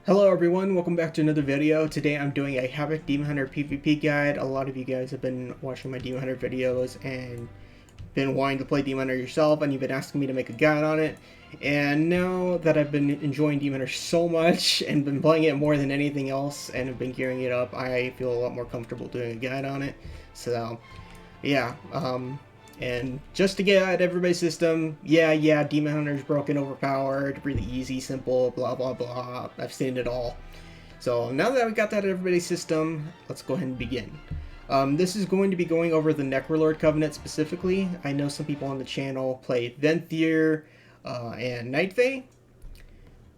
Hello everyone, welcome back to another video. Today I'm doing a Havoc Demon Hunter PvP guide. A lot of you guys have been watching my Demon Hunter videos and been wanting to play Demon Hunter yourself, and you've been asking me to make a guide on it. And now that I've been enjoying Demon Hunter so much and been playing it more than anything else and have been gearing it up, I feel a lot more comfortable doing a guide on it. So yeah, and just to get at everybody's system, yeah, Demon Hunter's broken, overpowered, really easy, simple, blah blah blah. I've seen it all. So now that we got that at everybody's system, let's go ahead and begin. This is going to be going over the Necrolord Covenant specifically. I know some people on the channel play Venthyr and Night Fae,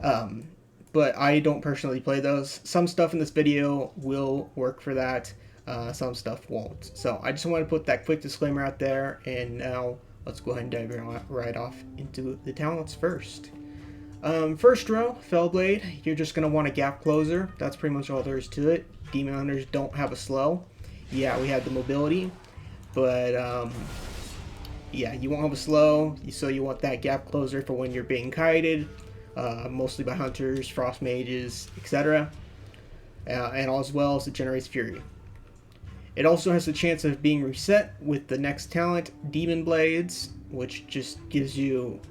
but I don't personally play those. Some stuff in this video will work for that. Some stuff won't. So I just want to put that quick disclaimer out there, and now let's go ahead and dive right off into the talents first. First row, Fellblade, you're just going to want a gap closer. That's pretty much all there is to it. Demon Hunters don't have a slow. Yeah, we have the mobility, but yeah, you won't have a slow, so you want that gap closer for when you're being kited, mostly by hunters, frost mages, etc. And as well as it generates fury. It also has the chance of being reset with the next talent, Demon Blades, which just gives you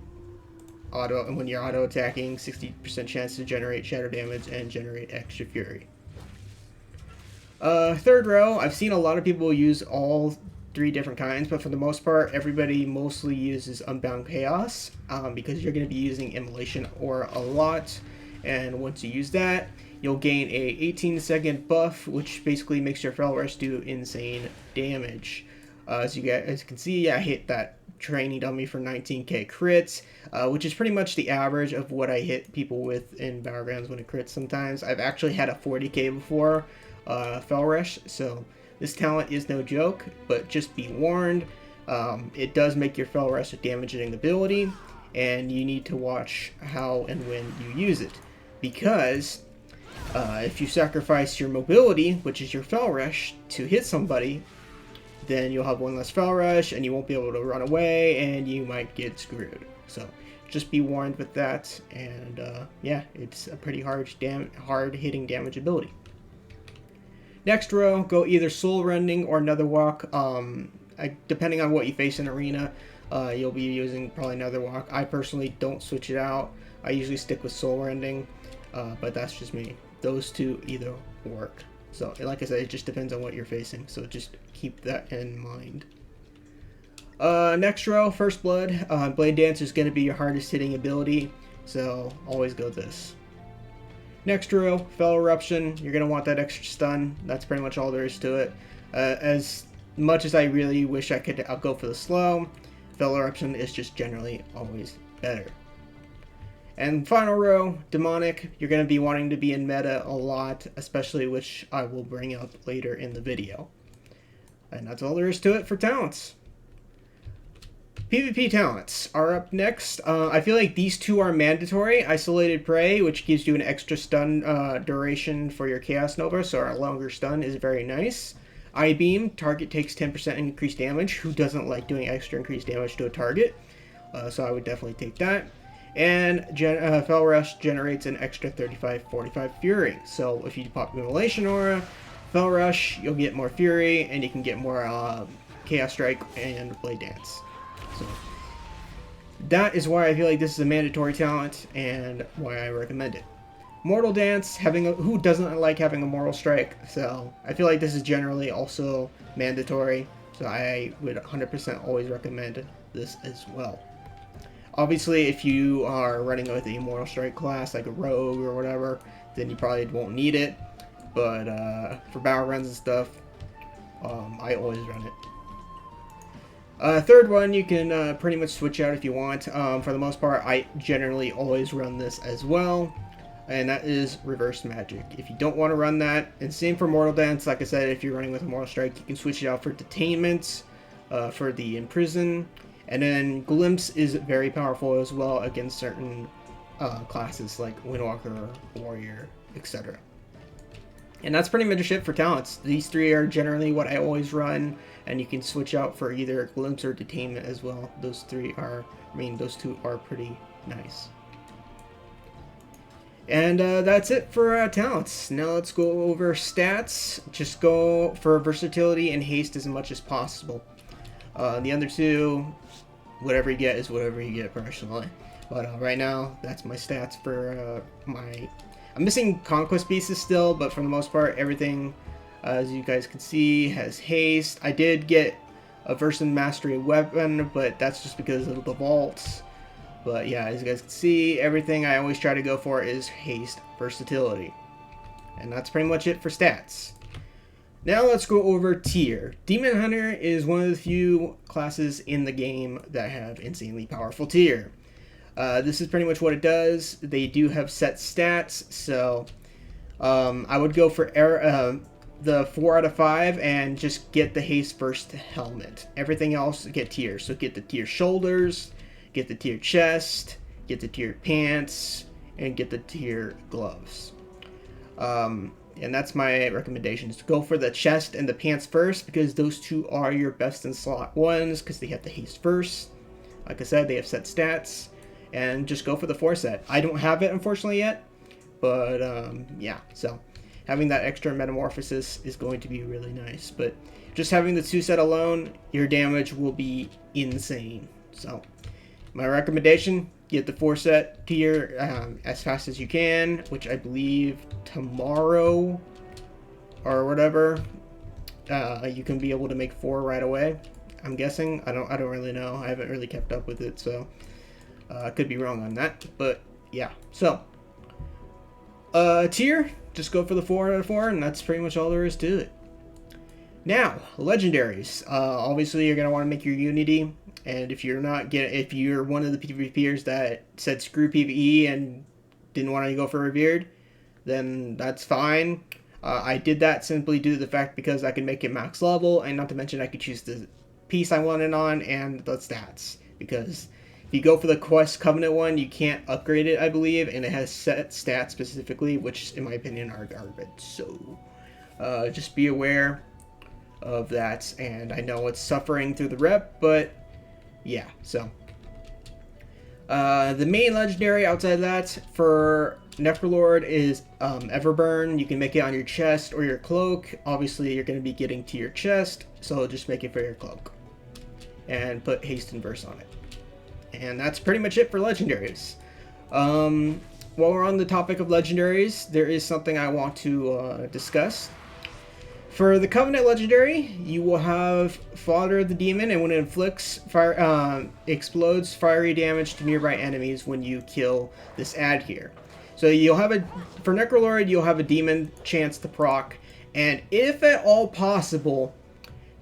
auto, when you're auto attacking, 60% chance to generate shadow damage and generate extra fury. Third row, I've seen a lot of people use all three different kinds, but for the most part, everybody mostly uses Unbound Chaos, because you're going to be using Immolation Aura a lot, and once you use that, you'll gain a 18-second buff, which basically makes your Fell Rush do insane damage. As you can see, I hit that training dummy for 19k crits, which is pretty much the average of what I hit people with in Battlegrounds when it crits sometimes. I've actually had a 40k before Fell Rush, so this talent is no joke, but just be warned, it does make your Fell Rush a damaging ability, and you need to watch how and when you use it, because if you sacrifice your mobility, which is your Fell Rush, to hit somebody, then you'll have one less Fell Rush, and you won't be able to run away, and you might get screwed. So just be warned with that, and yeah, it's a pretty hard-hitting damage ability. Next row, go either Soul Rending or Nether Walk. Depending on what you face in Arena, you'll be using probably Nether Walk. I personally don't switch it out. I usually stick with Soul Rending, but that's just me. Those two either work. So, like I said, it just depends on what you're facing. So just keep that in mind. Next row, First Blood. Blade Dance is going to be your hardest hitting ability. So always go this. Next row, Fell Eruption. You're going to want that extra stun. That's pretty much all there is to it. As much as I really wish I could go for the slow, Fell Eruption is just generally always better. And final row, Demonic, you're going to be wanting to be in meta a lot, especially, which I will bring up later in the video. And that's all there is to it for talents. PvP talents are up next. I feel like these two are mandatory. Isolated Prey, which gives you an extra stun duration for your Chaos Nova, so a longer stun is very nice. Eye Beam, target takes 10% increased damage. Who doesn't like doing extra increased damage to a target? So I would definitely take that. And Fell Rush generates an extra 35-45 Fury. So if you pop Immolation Aura, Fell Rush, you'll get more Fury, and you can get more Chaos Strike and Blade Dance. So that is why I feel like this is a mandatory talent, and why I recommend it. Mortal Dance, who doesn't like having a Mortal Strike? So I feel like this is generally also mandatory, so I would 100% always recommend this as well. Obviously, if you are running with the Immortal Strike class, like a Rogue or whatever, then you probably won't need it. But for battle runs and stuff, I always run it. Third one, you can pretty much switch out if you want. For the most part, I generally always run this as well, and that is Reverse Magic. If you don't want to run that, and same for Mortal Dance, like I said, if you're running with a Mortal Strike, you can switch it out for Detainment, for the Imprison. And then Glimpse is very powerful as well against certain classes like Windwalker, Warrior, etc. And that's pretty much it for talents. These three are generally what I always run, and you can switch out for either Glimpse or Detainment as well. Those two are pretty nice. And that's it for talents. Now let's go over stats. Just go for versatility and haste as much as possible. The other two, whatever you get is whatever you get personally. But right now, that's my stats for my... I'm missing conquest pieces still, but for the most part, everything, as you guys can see, has haste. I did get a Versa Mastery weapon, but that's just because of the vaults. But yeah, as you guys can see, everything I always try to go for is haste, versatility. And that's pretty much it for stats. Now let's go over tier. Demon Hunter is one of the few classes in the game that have insanely powerful tier. This is pretty much what it does. They do have set stats, so I would go for the 4 out of 5 and just get the haste first helmet. Everything else get tier. So get the tier shoulders, get the tier chest, get the tier pants, and get the tier gloves. And that's my recommendations. Go for the chest and the pants first, because those two are your best in slot ones, because they have the haste first. Like I said, they have set stats. And just go for the 4 set. I don't have it, unfortunately, yet. But, yeah. So, having that extra metamorphosis is going to be really nice. But just having the 2 set alone, your damage will be insane. So, my recommendation, get the 4 set tier as fast as you can, which I believe tomorrow or whatever, you can be able to make 4 right away. I'm guessing. I don't really know. I haven't really kept up with it, so I could be wrong on that. But yeah, so tier, just go for the 4 out of 4, and that's pretty much all there is to it. Now, legendaries. Obviously, you're gonna want to make your Unity. And if you're if you're one of the PvPers that said screw PvE and didn't want to go for Revered, then that's fine. I did that simply due to the fact because I could make it max level, and not to mention I could choose the piece I wanted on and the stats. Because if you go for the Quest Covenant one, you can't upgrade it, I believe, and it has set stats specifically, which in my opinion are garbage. So just be aware of that. And I know it's suffering through the rep, but yeah, so the main legendary outside of that for Necrolord is Everburn. You can make it on your chest or your cloak. Obviously, you're going to be getting to your chest, so just make it for your cloak. And put haste and verse on it. And that's pretty much it for legendaries. While we're on the topic of legendaries, there is something I want to discuss. For the Covenant legendary, you will have Father of the Demon, and when it inflicts explodes fiery damage to nearby enemies when you kill this ad here. So you'll have for Necrolord, you'll have a demon chance to proc, and if at all possible,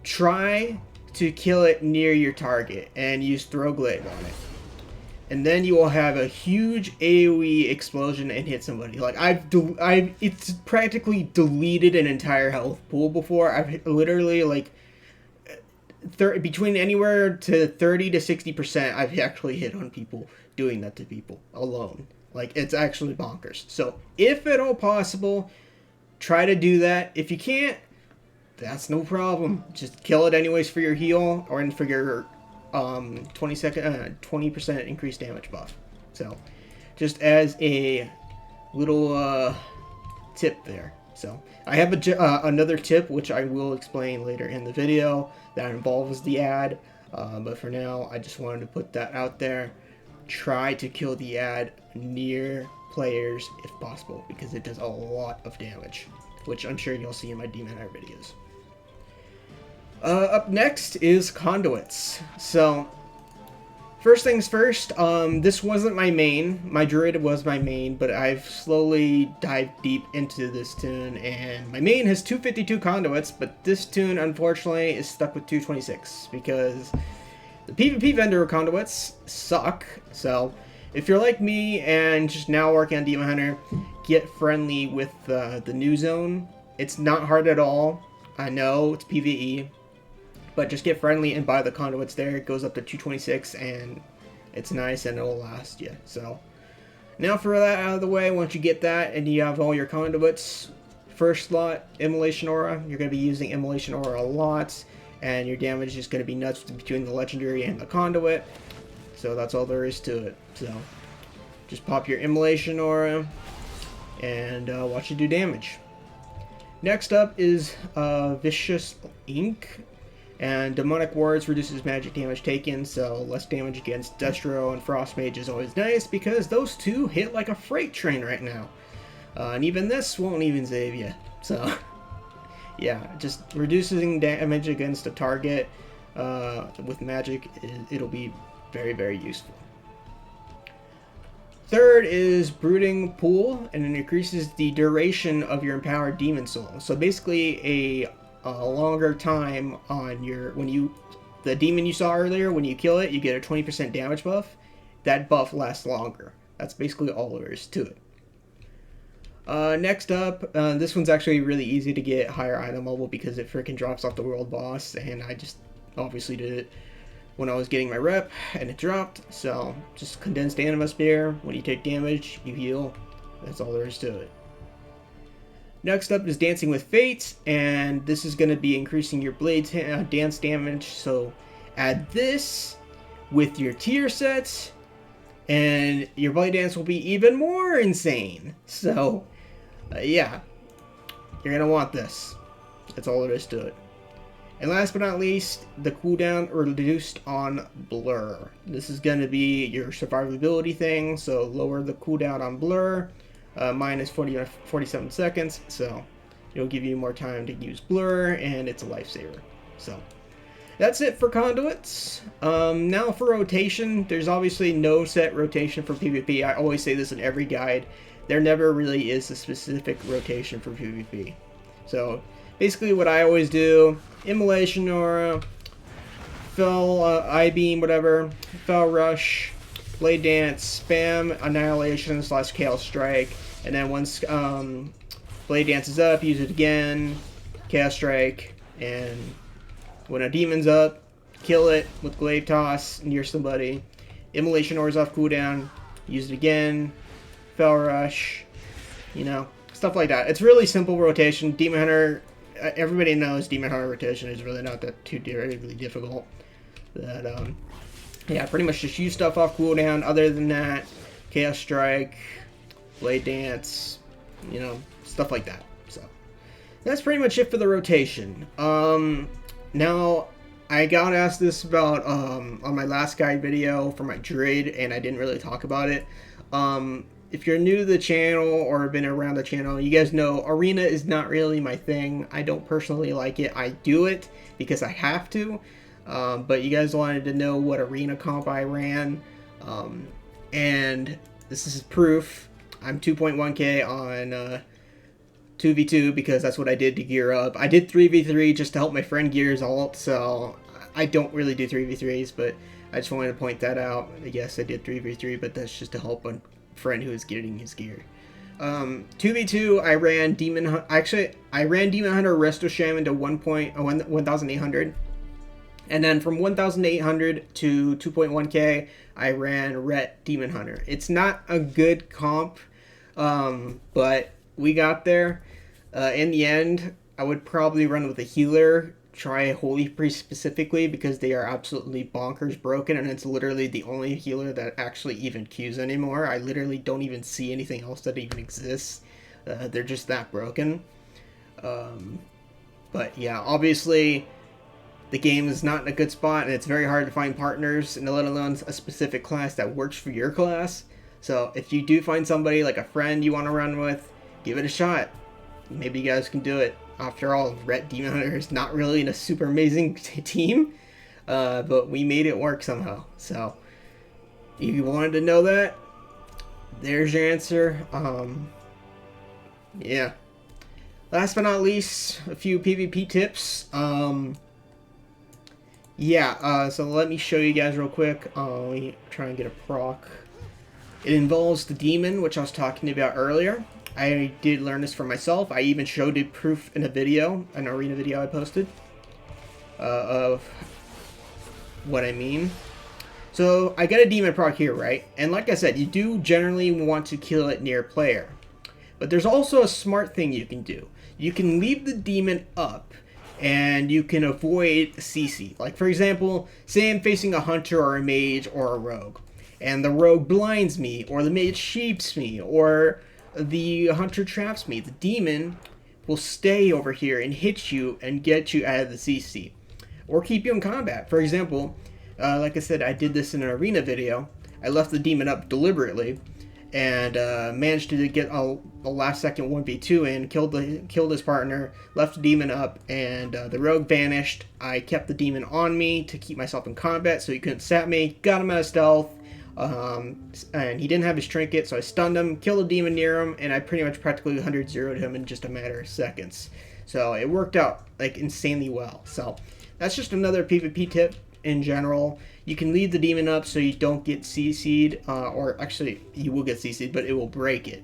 try to kill it near your target and use Throw Glaive on it. And then you will have a huge AoE explosion and hit somebody. Like it's practically deleted an entire health pool before. I've literally like between anywhere to 30 to 60%. I've actually hit on people doing that to people alone. Like it's actually bonkers. So if at all possible, try to do that. If you can't, that's no problem. Just kill it anyways for your heal or for your 20% increased damage buff. So just as a little tip there. So I have another tip which I will explain later in the video that involves the ad, but for now I just wanted to put that out there. Try to kill the ad near players if possible, because it does a lot of damage, which I'm sure you'll see in my Demon Hunter videos. Up next is conduits. So, first things first, this wasn't my main. My Druid was my main, but I've slowly dived deep into this toon, and my main has 252 conduits, but this toon, unfortunately, is stuck with 226, because the PvP vendor conduits suck. So, if you're like me and just now working on Demon Hunter, get friendly with the new zone. It's not hard at all. I know, it's PvE. But just get friendly and buy the conduits there. It goes up to 226 and it's nice and it'll last you. So now for that out of the way, once you get that and you have all your conduits, first slot, Immolation Aura. You're going to be using Immolation Aura a lot, and your damage is going to be nuts between the legendary and the conduit. So that's all there is to it. So just pop your Immolation Aura, and watch it do damage. Next up is Vicious Ink. And Demonic Wards reduces magic damage taken, so less damage against Destro and Frost Mage is always nice because those two hit like a freight train right now. And even this won't even save you. So, yeah, just reducing damage against a target with magic, it'll be very, very useful. Third is Brooding Pool, and it increases the duration of your Empowered Demon Soul. So basically a longer time on your the demon you saw earlier. When you kill it, you get a 20% damage buff. That buff lasts longer. That's basically all there is to it. Next up, this one's actually really easy to get higher item level because it freaking drops off the world boss, and I just obviously did it when I was getting my rep and it dropped. So just condensed anima spear. When you take damage, you heal. That's all there is to it. Next up is Dancing with Fate, and this is going to be increasing your blade dance damage, so add this with your tier sets, and your blade dance will be even more insane. So, yeah, you're going to want this. That's all there is to it. And last but not least, the cooldown reduced on Blur. This is going to be your survivability thing, so lower the cooldown on Blur. Minus 47 seconds, so it'll give you more time to use Blur, and it's a lifesaver. So that's it for conduits. Now for rotation, there's obviously no set rotation for PvP. I always say this in every guide. There never really is a specific rotation for PvP. So basically what I always do, Immolation Aura, Fell I-Beam, whatever, Fell Rush, Blade Dance, spam Annihilation / Chaos Strike, and then once Blade Dance is up, use it again, Chaos Strike, and when a demon's up, kill it with Glaive Toss near somebody. Immolation Aura's off cooldown, use it again, Fell Rush, you know, stuff like that. It's really simple rotation. Demon Hunter, everybody knows Demon Hunter rotation is really not that too terribly difficult. That, yeah, pretty much just use stuff off cooldown. Other than that, Chaos Strike, Blade Dance, you know, stuff like that. So that's pretty much it for the rotation. Now I got asked this about on my last guide video for my Druid, and I didn't really talk about it. If you're new to the channel or been around the channel, you guys know Arena is not really my thing. I don't personally like it. I do it because I have to. But you guys wanted to know what arena comp I ran, and this is proof. I'm 2.1k on 2v2 because that's what I did to gear up. I did 3v3 just to help my friend gear his ult, so I don't really do 3v3s, but I just wanted to point that out. Yes, I did 3v3, but that's just to help a friend who is getting his gear. 2v2, I ran Demon Hunter Resto Shaman to 1,800. And then from 1,800 to 2.1k, I ran Ret Demon Hunter. It's not a good comp, but we got there. In the end, I would probably run with a healer, try Holy Priest specifically, because they are absolutely bonkers broken, and it's literally the only healer that actually even queues anymore. I literally don't even see anything else that even exists. They're just that broken. But yeah, obviously the game is not in a good spot, and it's very hard to find partners, and let alone a specific class that works for your class. So if you do find somebody, like a friend you want to run with, give it a shot. Maybe you guys can do it. After all, Ret Demon Hunter is not really in a super amazing team, but we made it work somehow. So if you wanted to know that, there's your answer. Yeah. Last but not least, a few PvP tips. So let me show you guys real quick. Let me try and get a proc. It involves the demon, which I was talking about earlier. I did learn this for myself. I even showed it proof in a video, an arena video I posted, of what I mean. So I got a demon proc here, right? And like I said, you do generally want to kill it near player. But there's also a smart thing you can do. You can leave the demon up, and you can avoid CC. Like, for example, say I'm facing a hunter or a mage or a rogue, and the rogue blinds me, or the mage sheeps me, or the hunter traps me, the demon will stay over here and hit you and get you out of the CC, or keep you in combat. For example, like I said, I did this in an arena video. I left the demon up deliberately, and managed to get a last second 1v2 in, killed his partner, left the demon up, and the rogue vanished. I kept the demon on me to keep myself in combat so he couldn't sap me, got him out of stealth, and he didn't have his trinket, so I stunned him, killed a demon near him, and I pretty much practically 100-0'd him in just a matter of seconds. So it worked out like insanely well. So that's just another PvP tip in general. You can leave the demon up so you don't get CC'd, or actually you will get CC'd, but it will break it.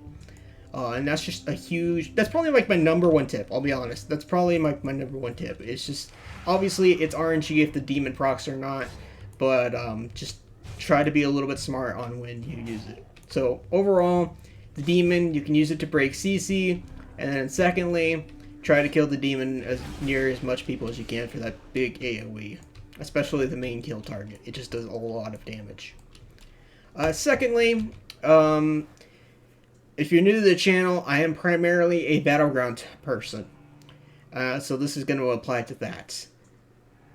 And that's just a huge, that's probably like my number one tip, I'll be honest. That's probably my number one tip. It's just, obviously it's RNG if the demon procs or not, but just try to be a little bit smart on when you use it. So overall, the demon, you can use it to break CC, and then secondly, try to kill the demon near as much people as you can for that big AoE. Especially the main kill target. It just does a lot of damage. Secondly, if you're new to the channel, I am primarily a battleground person. So this is going to apply to that.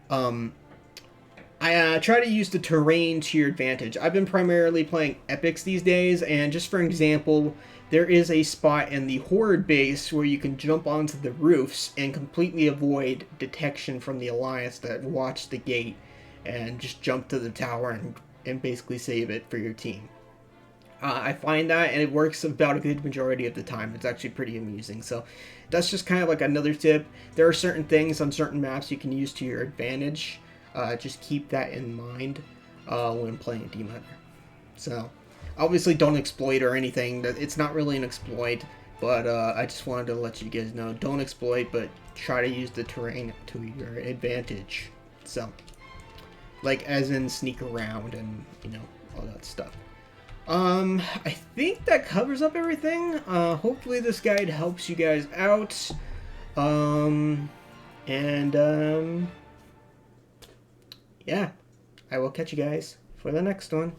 I try to use the terrain to your advantage. I've been primarily playing epics these days, and just for example, there is a spot in the Horde base where you can jump onto the roofs and completely avoid detection from the Alliance that watch the gate, and just jump to the tower and basically save it for your team. I find that, and it works about a good majority of the time. It's actually pretty amusing. So that's just kind of like another tip. There are certain things on certain maps you can use to your advantage. Just keep that in mind when playing Demon Hunter. So obviously don't exploit or anything. It's not really an exploit, but I just wanted to let you guys know, don't exploit, but try to use the terrain to your advantage. So, like as in sneak around and, you know, all that stuff. I think that covers up everything. Hopefully this guide helps you guys out. Yeah, I will catch you guys for the next one.